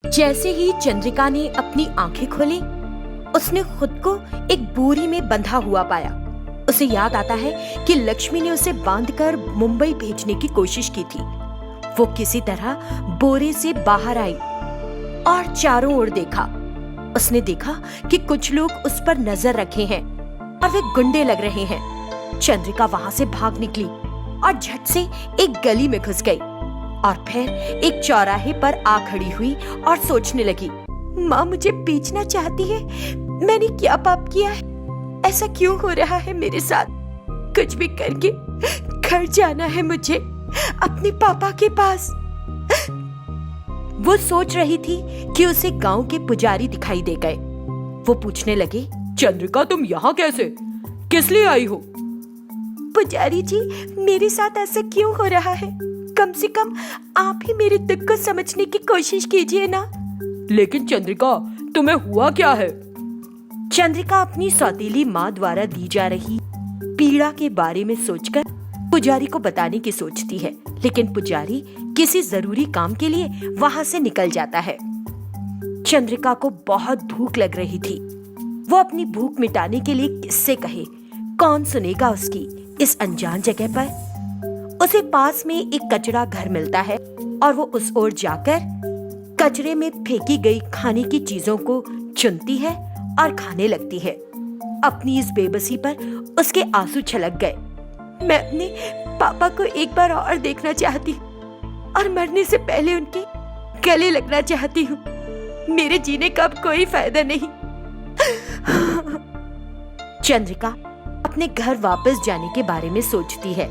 जैसे ही चंद्रिका ने अपनी आंखें खोली, उसने खुद को एक बोरी में बंधा हुआ पाया। उसे याद आता है कि लक्ष्मी ने उसे बांधकर मुंबई भेजने की कोशिश की थी। वो किसी तरह बोरे से बाहर आई और चारों ओर देखा। उसने देखा कि कुछ लोग उस पर नजर रखे हैं और वे गुंडे लग रहे हैं। चंद्रिका वहां से भाग निकली और झट से एक गली में घुस गई और फिर एक चौराहे पर आ खड़ी हुई और सोचने लगी, माँ मुझे बेचना चाहती है। मैंने क्या पाप किया है? ऐसा क्यों हो रहा है मेरे साथ? कुछ भी करके घर जाना है मुझे, अपने पापा के पास। वो सोच रही थी कि उसे गांव के पुजारी दिखाई दे गए। वो पूछने लगे, चंद्रिका तुम यहाँ कैसे? किस लिए आई हो? पुजारी जी, मेरे साथ ऐसा क्यों हो रहा है? कम से कम आप ही मेरे दुख को समझने की कोशिश कीजिए ना। लेकिन चंद्रिका, तुम्हें हुआ क्या है? चंद्रिका अपनी सौतेली माँ द्वारा दी जा रही पीड़ा के बारे में सोचकर पुजारी को बताने की सोचती है, लेकिन पुजारी किसी जरूरी काम के लिए वहाँ से निकल जाता है। चंद्रिका को बहुत भूख लग रही थी। वो अपनी भूख मिटाने के लिए किससे कहे? कौन सुनेगा उसकी इस अनजान जगह पर? उसे पास में एक कचरा घर मिलता है और वो उस ओर जाकर कचरे में फेंकी गई खाने की चीजों को चुनती है और खाने लगती है। अपनी इस बेबसी पर उसके आंसू छलक गए। मैं अपने पापा को एक बार और देखना चाहती हूँ और मरने से पहले उनके गले लगना चाहती हूँ। मेरे जीने का अब कोई फायदा नहीं। चंद्रिका अपने घर वापस जाने के बारे में सोचती है।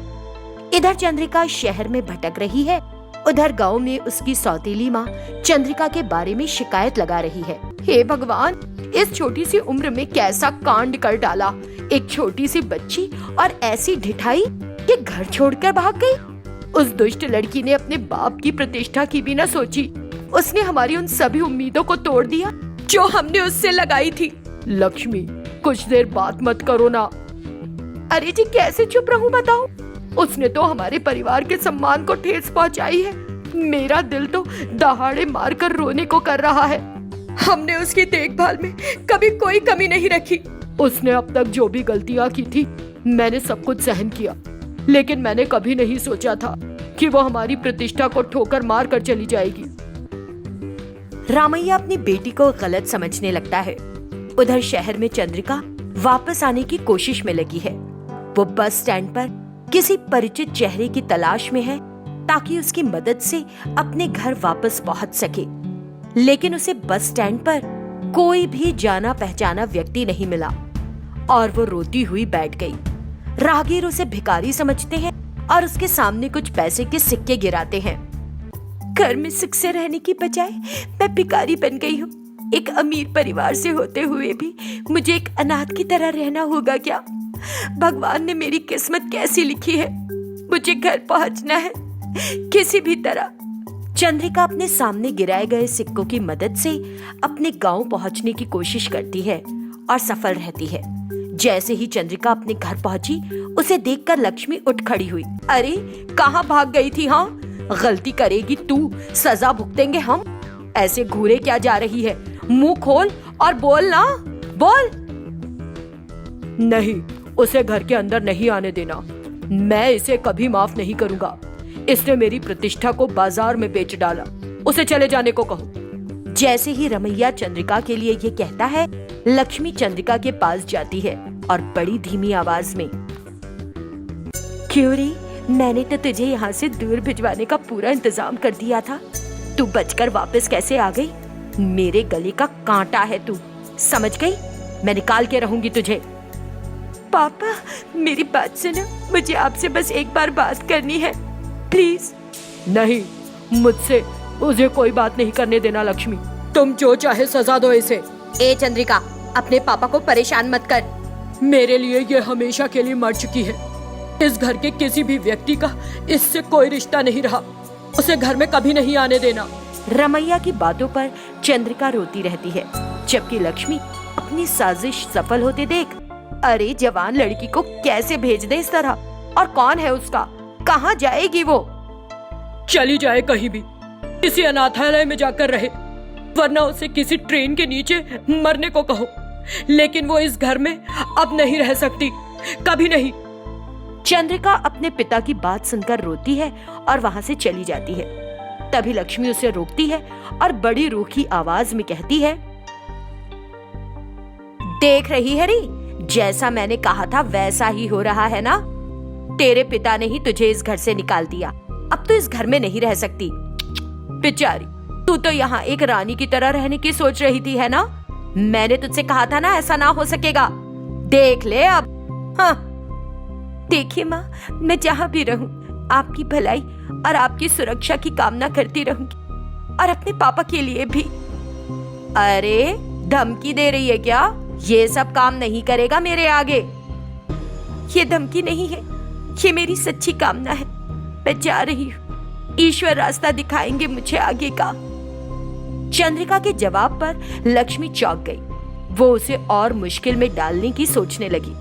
इधर चंद्रिका शहर में भटक रही है, उधर गांव में उसकी सौतेली माँ चंद्रिका के बारे में शिकायत लगा रही है। हे भगवान, इस छोटी सी उम्र में कैसा कांड कर डाला। एक छोटी सी बच्ची और ऐसी ढिठाई कि घर छोड़कर भाग गई। उस दुष्ट लड़की ने अपने बाप की प्रतिष्ठा की भी न सोची। उसने हमारी उन सभी उम्मीदों को तोड़ दिया जो हमने उससे लगाई थी। लक्ष्मी, कुछ देर बात मत करो ना। अरे जी, कैसे चुप रहूं बताओ? उसने तो हमारे परिवार के सम्मान को ठेस पहुंचाई है। मेरा दिल तो दहाड़े मारकर रोने को कर रहा है। हमने उसकी देखभाल में कभी कोई कमी नहीं रखी। उसने अब तक जो भी गलतियां की थी, मैंने सब कुछ सहन किया, लेकिन मैंने कभी नहीं सोचा था कि वो हमारी प्रतिष्ठा को ठोकर मार कर चली जाएगी। रामैया अपनी बेटी को गलत समझने लगता है। उधर शहर में चंद्रिका वापस आने की कोशिश में लगी है। वो बस स्टैंड पर किसी परिचित चेहरे की तलाश में है ताकि उसकी मदद से अपने घर वापस पहुंच सके, लेकिन उसे बस स्टैंड पर कोई भी जाना पहचाना व्यक्ति नहीं मिला और वो रोती हुई बैठ गई। राहगीर उसे भिखारी समझते हैं और उसके सामने कुछ पैसे के सिक्के गिराते हैं। घर में सुख से रहने की बजाय मैं भिखारी बन गई हूँ। एक अमीर परिवार से होते हुए भी मुझे एक अनाथ की तरह रहना होगा क्या? भगवान ने मेरी किस्मत कैसी लिखी है? मुझे घर पहुंचना है किसी भी तरह। चंद्रिका अपने सामने गिराए गए सिक्कों की मदद से अपने गांव पहुंचने की कोशिश करती है और सफल रहती है। जैसे ही चंद्रिका अपने घर पहुंची, उसे देखकर लक्ष्मी उठ खड़ी हुई। अरे, कहाँ भाग गई थी? हाँ, गलती करेगी तू, सजा भुगतेंगे हम। ऐसे घूरे क्या जा रही है? मुंह खोल और बोल ना, बोल। नहीं, उसे घर के अंदर नहीं आने देना। मैं इसे कभी माफ नहीं करूंगा। इसने मेरी प्रतिष्ठा को बाजार में बेच डाला। उसे चले जाने को कहो। जैसे ही रमैया चंद्रिका के लिए ये कहता है, लक्ष्मी चंद्रिका के पास जाती है और बड़ी धीमी आवाज में, क्यों रे, मैंने तो तुझे यहाँ से दूर भिजवाने का पूरा इंतजाम कर दिया था। तू बचकर वापस कैसे आ गई? मेरे गले का कांटा है तू, समझ गई? मैं निकाल के रहूंगी तुझे। पापा, मेरी बात सुनो, मुझे आपसे बस एक बार बात करनी है, प्लीज। नहीं, मुझसे उसे कोई बात नहीं करने देना लक्ष्मी। तुम जो चाहे सजा दो इसे। ए चंद्रिका, अपने पापा को परेशान मत कर। मेरे लिए ये हमेशा के लिए मर चुकी है। इस घर के किसी भी व्यक्ति का इससे कोई रिश्ता नहीं रहा। उसे घर में कभी नहीं आने देना। रमैया की बातों पर चंद्रिका रोती रहती है, जबकि लक्ष्मी अपनी साजिश सफल होते देख, अरे जवान लड़की को कैसे भेज दे इस तरह? और कौन है उसका? कहाँ जाएगी वो? चली जाए कहीं भी, किसी अनाथालय में जाकर रहे। वरना उसे किसी ट्रेन के नीचे मरने को कहो, लेकिन वो इस घर में अब नहीं रह सकती, कभी नहीं। चंद्रिका अपने पिता की बात सुनकर रोती है और वहां से चली जाती है। तभी लक्ष्मी उसे रोकती है और बड़ी रूखी आवाज में कहती है, देख रही है री, जैसा मैंने कहा था वैसा ही हो रहा है ना। तेरे पिता ने ही तुझे इस घर से निकाल दिया, अब तो इस घर में नहीं रह सकती। बेचारी, तू तो यहाँ एक रानी की तरह रहने की सोच रही थी, है ना? मैंने तुझसे कहा था ना ऐसा ना हो सकेगा। देख ले अब। हाँ, देखिए माँ, मैं जहाँ भी रहूं आपकी भलाई और आपकी सुरक्षा की कामना करती रहूंगी, और अपने पापा के लिए भी। अरे, धमकी दे रही है क्या? ये सब काम नहीं करेगा मेरे आगे। ये धमकी नहीं है, ये मेरी सच्ची कामना है। मैं जा रही हूँ, ईश्वर रास्ता दिखाएंगे मुझे आगे का। चंद्रिका के जवाब पर लक्ष्मी चौंक गई। वो उसे और मुश्किल में डालने की सोचने लगी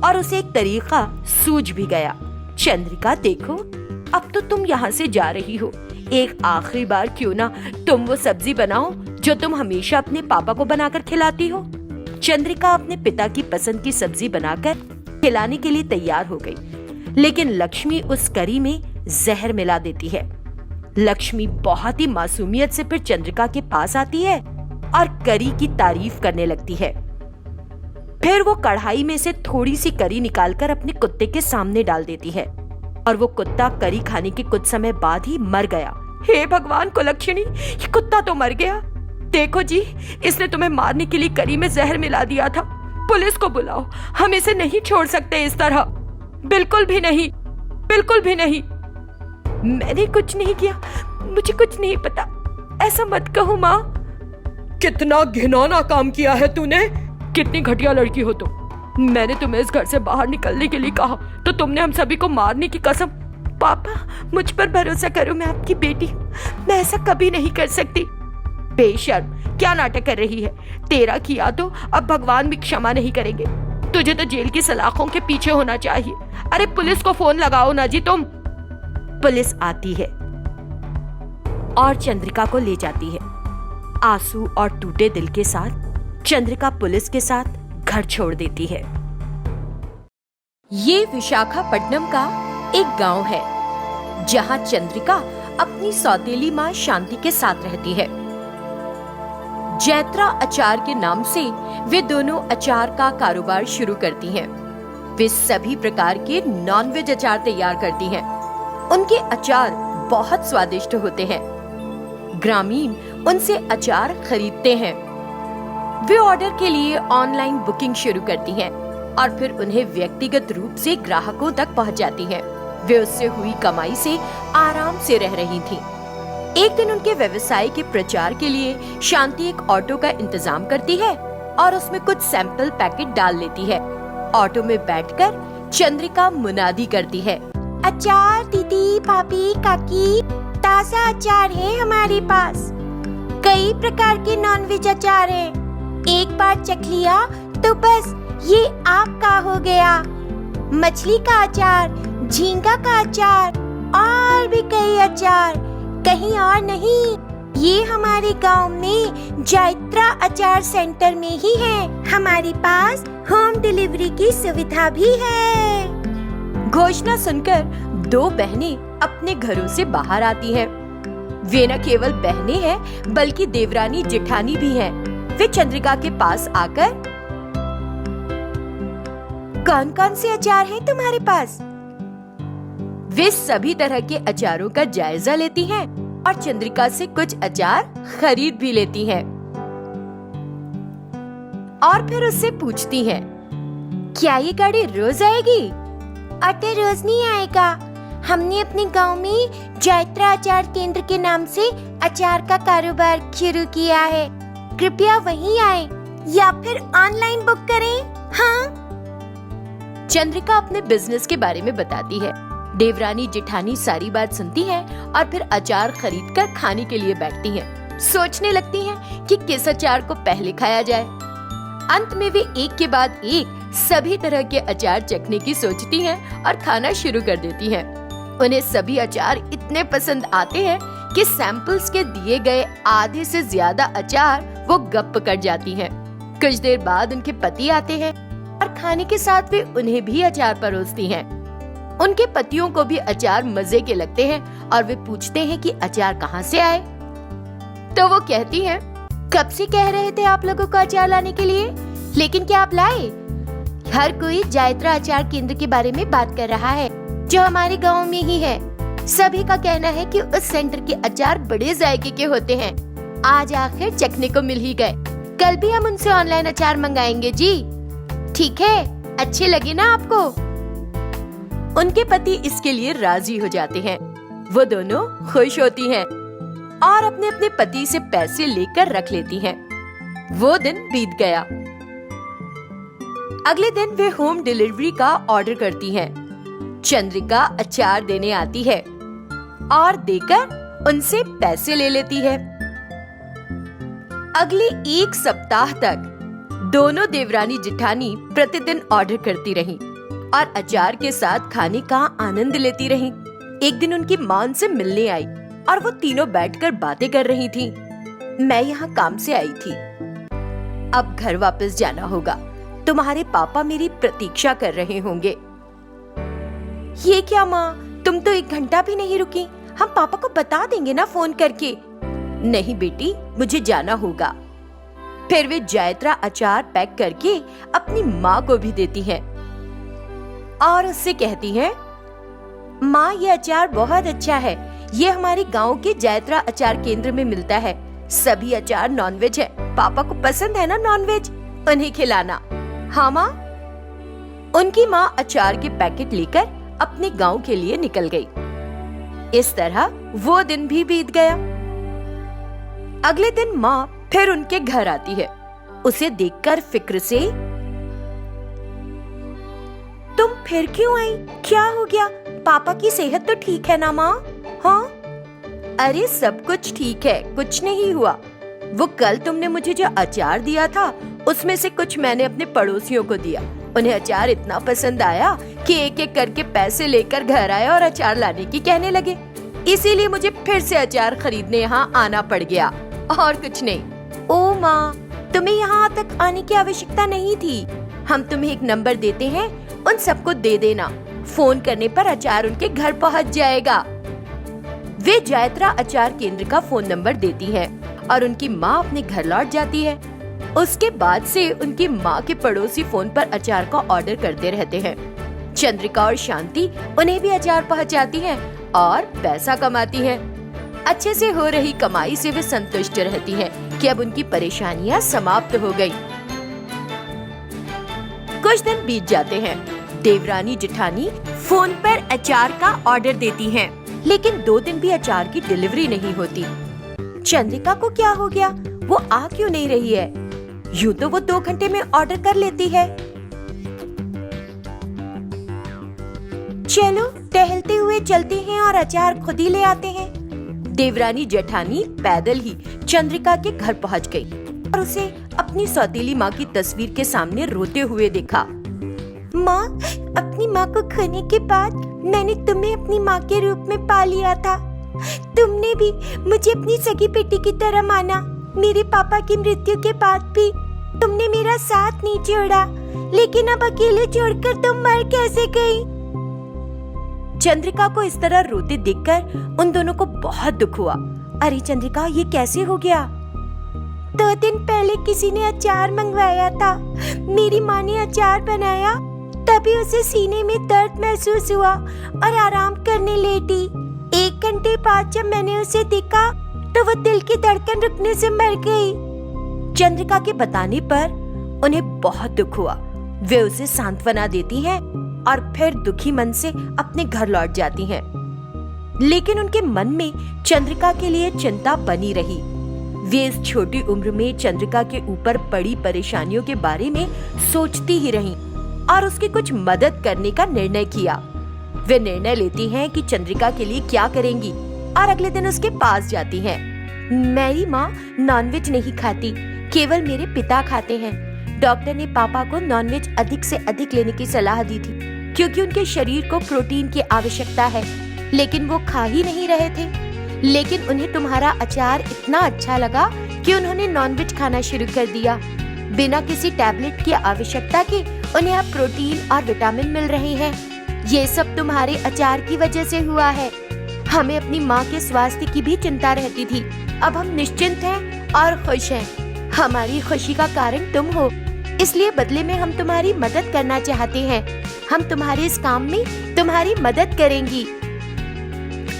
और उसे एक तरीका सूझ भी गया। चंद्रिका, देखो, अब तो तुम यहाँ से जा रही हो, एक आखिरी बार क्यों ना तुम वो सब्जी बनाओ जो तुम हमेशा अपने पापा को बनाकर खिलाती हो। चंद्रिका अपने पिता की पसंद की सब्जी बनाकर खिलाने के लिए तैयार हो गई, लेकिन लक्ष्मी उस करी में जहर मिला देती है। लक्ष्मी बहुत ही मासूमियत से फिर चंद्रिका के पास आती है और करी की तारीफ करने लगती है। फिर वो कढ़ाई में से थोड़ी सी करी निकालकर अपने कुत्ते के सामने डाल देती है और वो कुत्ता करी खाने के कुछ समय बाद ही मर गया। हे भगवान कुलक्षणी, ये कुत्ता तो मर गया। देखो जी, इसने तुम्हें मारने के लिए करी में जहर मिला दिया था। पुलिस को बुलाओ, हम इसे नहीं छोड़ सकते इस तरह। बिल्कुल भी नहीं, बिल्कुल भी नहीं। मैंने कुछ नहीं किया, मुझे कुछ नहीं पता, ऐसा मत कहो माँ। कितना घिनौना काम किया है तूने, कितनी घटिया लड़की हो तुम। मैंने तुम्हें इस घर से बाहर निकलने के लिए कहा तो तुमने हम सभी को मारने की कसम। पापा, मुझ पर भरोसा करो, मैं आपकी बेटी हूँ, मैं ऐसा कभी नहीं कर सकती। बेशर्म, क्या नाटक कर रही है? तेरा किया तो अब भगवान भी क्षमा नहीं करेंगे। तुझे तो जेल की सलाखों के पीछे होना चाहिए। अरे पुलिस को फोन लगाओ ना जी तुम। पुलिस आती है और चंद्रिका को ले जाती है। आंसू और टूटे दिल के साथ चंद्रिका पुलिस के साथ घर छोड़ देती है। ये विशाखापट्टनम का एक गांव है जहां चंद्रिका अपनी सौतेली मां शांति के साथ रहती है। जैत्रा अचार के नाम से वे दोनों अचार का कारोबार शुरू करती हैं। वे सभी प्रकार के नॉनवेज अचार तैयार करती हैं। उनके अचार बहुत स्वादिष्ट होते हैं। ग्रामीण उनसे अचार खरीदते हैं। वे ऑर्डर के लिए ऑनलाइन बुकिंग शुरू करती हैं और फिर उन्हें व्यक्तिगत रूप से ग्राहकों तक पहुंचाती हैं। वे उससे हुई कमाई से आराम से रह रही थीं। एक दिन उनके व्यवसाय के प्रचार के लिए शांति एक ऑटो का इंतजाम करती है और उसमें कुछ सैंपल पैकेट डाल लेती है। ऑटो में बैठकर चंद्रिका मुनादी करती है, अचार दीदी, भाभी, काकी, ताजा अचार है हमारे पास। कई प्रकार के नॉनवेज अचार हैं। एक बार चख लिया तो बस ये आपका हो गया। मछली का अचार, झींगा का अचार और भी कई अचार, कहीं और नहीं, ये हमारे गांव में जैत्रा अचार सेंटर में ही है। हमारे पास होम डिलीवरी की सुविधा भी है। घोषणा सुनकर दो बहनें अपने घरों से बाहर आती हैं। वे न केवल बहनें हैं बल्कि देवरानी जेठानी भी हैं। वे चंद्रिका के पास आकर, कौन कौन से अचार हैं तुम्हारे पास? वे सभी तरह के अचारों का जायजा लेती हैं और चंद्रिका से कुछ अचार खरीद भी लेती हैं और फिर उससे पूछती हैं, क्या ये गाड़ी रोज आएगी? अरे रोज नहीं आएगा, हमने अपने गांव में जैत्रा अचार केंद्र के नाम से अचार का कारोबार शुरू किया है। कृपया वहीं आए या फिर ऑनलाइन बुक करें। हाँ। चंद्रिका अपने बिजनेस के बारे में बताती है। देवरानी जेठानी सारी बात सुनती हैं और फिर अचार खरीदकर खाने के लिए बैठती हैं। सोचने लगती हैं कि किस अचार को पहले खाया जाए। अंत में वे एक के बाद एक सभी तरह के अचार चखने की सोचती हैं और खाना शुरू कर देती हैं। उन्हें सभी अचार इतने पसंद आते हैं कि सैंपल्स के दिए गए आधे से ज्यादा अचार वो गप कर जाती हैं। कुछ देर बाद उनके पति आते हैं और खाने के साथ वे उन्हें भी अचार परोसती हैं। उनके पतियों को भी अचार मजे के लगते हैं और वे पूछते हैं कि अचार कहाँ से आए। तो वो कहती हैं, कब से कह रहे थे आप लोगों को अचार लाने के लिए, लेकिन क्या आप लाए? हर कोई जायत्रा अचार केंद्र के बारे में बात कर रहा है जो हमारे गांव में ही है। सभी का कहना है कि उस सेंटर के अचार बड़े जायके के होते हैं। आज आखिर चखने को मिल ही गए। कल भी हम उनसे ऑनलाइन अचार मंगाएंगे जी। ठीक है, अच्छे लगे ना आपको? उनके पति इसके लिए राजी हो जाते हैं। वो दोनों खुश होती हैं और अपने अपने पति से पैसे लेकर रख लेती हैं। वो दिन बीत गया। अगले दिन वे होम डिलीवरी का ऑर्डर करती हैं। चंद्रिका अचार देने आती है और देकर उनसे पैसे ले लेती है। अगले 1 सप्ताह तक दोनों देवरानी जेठानी प्रतिदिन ऑर्डर करती रहीं और अचार के साथ खाने का आनंद लेती रहीं। एक दिन उनकी मां उनसे मिलने आई और वो तीनों बैठकर बातें कर रही थीं। मैं यहाँ काम से आई थी, अब घर वापस जाना होगा। तुम्हारे पापा मेरी प्रतीक्षा कर रहे होंगे। ये क्या माँ, तुम तो 1 घंटा भी नहीं रुकी। हम पापा को बता देंगे ना फोन करके। नहीं बेटी, मुझे जाना होगा। फिर वे जायत्रा अचार पैक करके अपनी माँ को भी देती हैं और उससे कहती हैं, माँ ये अचार बहुत अच्छा है। ये हमारे गांव के जायत्रा अचार केंद्र में मिलता है। सभी अचार नॉनवेज है। पापा को पसंद है ना नॉनवेज, उन्हें खिलाना। हाँ माँ। उनकी माँ अचार के पैकेट लेकर अपने गांव के लिए निकल गई। इस तरह वो दिन भी बीत गया। अगले दिन माँ फिर उनके घर आती है। उसे देखकर फिक्र से, तुम फिर क्यों आई? क्या हो गया? पापा की सेहत तो ठीक है ना माँ? हाँ, अरे सब कुछ ठीक है, कुछ नहीं हुआ। वो कल तुमने मुझे जो अचार दिया था उसमें से कुछ मैंने अपने पड़ोसियों को दिया। उन्हें अचार इतना पसंद आया कि एक एक करके पैसे लेकर घर आए और अचार लाने की कहने लगे। इसीलिए मुझे फिर से अचार खरीदने यहाँ आना पड़ गया, और कुछ नहीं। ओ माँ, तुम्हें यहाँ तक आने की आवश्यकता नहीं थी। हम तुम्हें एक नंबर देते हैं, उन सबको दे देना। फोन करने पर अचार उनके घर पहुँच जाएगा। वे जायत्रा अचार केंद्र का फोन नंबर देती हैं और उनकी माँ अपने घर लौट जाती है। उसके बाद से उनकी माँ के पड़ोसी फोन पर अचार का ऑर्डर करते रहते हैं। चंद्रिका और शांति उन्हें भी अचार पहुँचाती हैं और पैसा कमाती हैं। अच्छे से हो रही कमाई से वे संतुष्ट रहती हैं कि अब उनकी परेशानियाँ समाप्त हो गई। कुछ दिन बीत जाते हैं। देवरानी जेठानी फोन पर अचार का ऑर्डर देती हैं, लेकिन 2 दिन भी अचार की डिलीवरी नहीं होती। चंद्रिका को क्या हो गया? वो आ क्यों नहीं रही है? यूं तो वो 2 घंटे में ऑर्डर कर लेती है। चलो टहलते हुए चलते हैं और अचार खुद ही ले आते हैं। देवरानी जेठानी पैदल ही चंद्रिका के घर पहुंच गई और उसे अपनी सौतेली माँ की तस्वीर के सामने रोते हुए देखा। माँ, अपनी माँ को खोने के बाद मैंने तुम्हें अपनी माँ के रूप में पा लिया था। तुमने भी मुझे अपनी सगी बेटी की तरह माना। मेरे पापा की मृत्यु के बाद भी तुमने मेरा साथ नहीं छोड़ा, लेकिन अब अकेले छोड़कर तुम मर कैसे गई? चंद्रिका को इस तरह रोते देखकर उन दोनों को बहुत दुख हुआ। अरे चंद्रिका, ये कैसे हो गया? 2 दिन पहले किसी ने अचार मंगवाया था। मेरी माँ ने अचार बनाया, तभी उसे सीने में दर्द महसूस हुआ और आराम करने लेटी। 1 घंटे बाद जब मैंने उसे देखा तो वो दिल की धड़कन रुकने से मर गई। चंद्रिका के बताने पर उन्हें बहुत दुख हुआ। वे उसे सांत्वना देती हैं और फिर दुखी मन से अपने घर लौट जाती हैं। लेकिन उनके मन में चंद्रिका के लिए चिंता बनी रही। वे इस छोटी उम्र में चंद्रिका के ऊपर पड़ी परेशानियों के बारे में सोचती ही रहीं और उसकी कुछ मदद करने का निर्णय किया। वे निर्णय लेती हैं कि चंद्रिका के लिए क्या करेंगी और अगले दिन उसके पास जाती हैं। मेरी माँ नॉनवेज नहीं खाती, केवल मेरे पिता खाते हैं। डॉक्टर ने पापा को नॉनवेज अधिक से अधिक लेने की सलाह दी थी क्योंकि उनके शरीर को प्रोटीन की आवश्यकता है, लेकिन वो खा ही नहीं रहे थे। लेकिन उन्हें तुम्हारा अचार इतना अच्छा लगा कि उन्होंने नॉनवेज खाना शुरू कर दिया। बिना किसी टैबलेट की आवश्यकता के उन्हें अब प्रोटीन और विटामिन मिल रहे हैं। ये सब तुम्हारे अचार की वजह से हुआ है। हमें अपनी माँ के स्वास्थ्य की भी चिंता रहती थी। अब हम निश्चिंत हैं और खुश हैं। हमारी खुशी का कारण तुम हो, इसलिए बदले में हम तुम्हारी मदद करना चाहते हैं। हम तुम्हारे इस काम में तुम्हारी मदद करेंगी।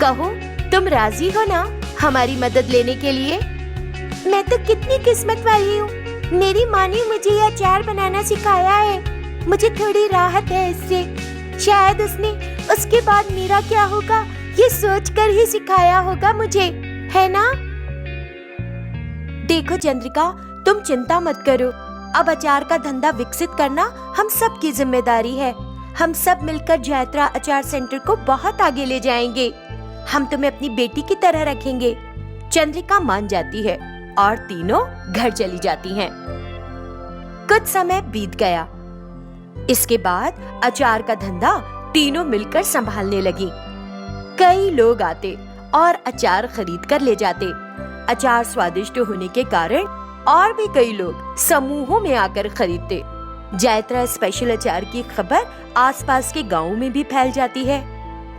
कहो, तुम राजी हो ना हमारी मदद लेने के लिए? मैं तो कितनी किस्मत वाली हूँ। मेरी माँ ने मुझे ये अचार बनाना सिखाया है। मुझे थोड़ी राहत है इससे। शायद उसने उसके बाद मेरा क्या होगा ये सोचकर ही सिखाया होगा मुझे, है ना? देखो चंद्रिका, तुम चिंता मत करो। अब अचार का धंधा विकसित करना हम सब की जिम्मेदारी है। हम सब मिलकर जैत्रा अचार सेंटर को बहुत आगे ले जाएंगे। हम तुम्हें अपनी बेटी की तरह रखेंगे। चंद्रिका मान जाती है और तीनों घर चली जाती हैं। कुछ समय बीत गया। इसके बाद अचार का धंधा तीनों मिलकर संभालने लगी। कई लोग आते और अचार खरीद कर ले जाते। अचार स्वादिष्ट होने के कारण और भी कई लोग समूहों में आकर खरीदते। जैत्रा स्पेशल अचार की खबर आसपास के गांवों में भी फैल जाती है।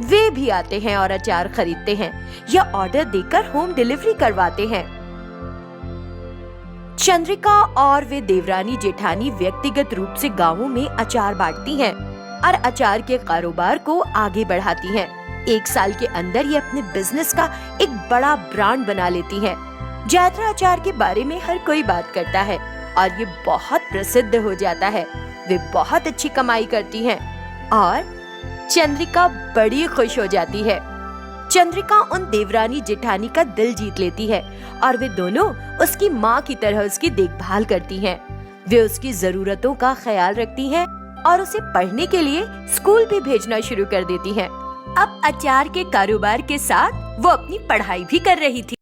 वे भी आते हैं और अचार खरीदते हैं या ऑर्डर देकर होम डिलीवरी करवाते हैं। चंद्रिका और वे देवरानी जेठानी व्यक्तिगत रूप से गांवों में अचार बांटती हैं और अचार के कारोबार को आगे बढ़ाती हैं। 1 साल के अंदर ये अपने बिजनेस का एक बड़ा ब्रांड बना लेती हैं। जैत्रा अचार के बारे में हर कोई बात करता है और ये बहुत प्रसिद्ध हो जाता है। वे बहुत अच्छी कमाई करती हैं और चंद्रिका बड़ी खुश हो जाती है। चंद्रिका उन देवरानी जेठानी का दिल जीत लेती है और वे दोनों उसकी माँ की तरह उसकी देखभाल करती हैं। वे उसकी जरूरतों का ख्याल रखती हैं और उसे पढ़ने के लिए स्कूल भी भेजना शुरू कर देती हैं। अब अचार के कारोबार के साथ वो अपनी पढ़ाई भी कर रही थी।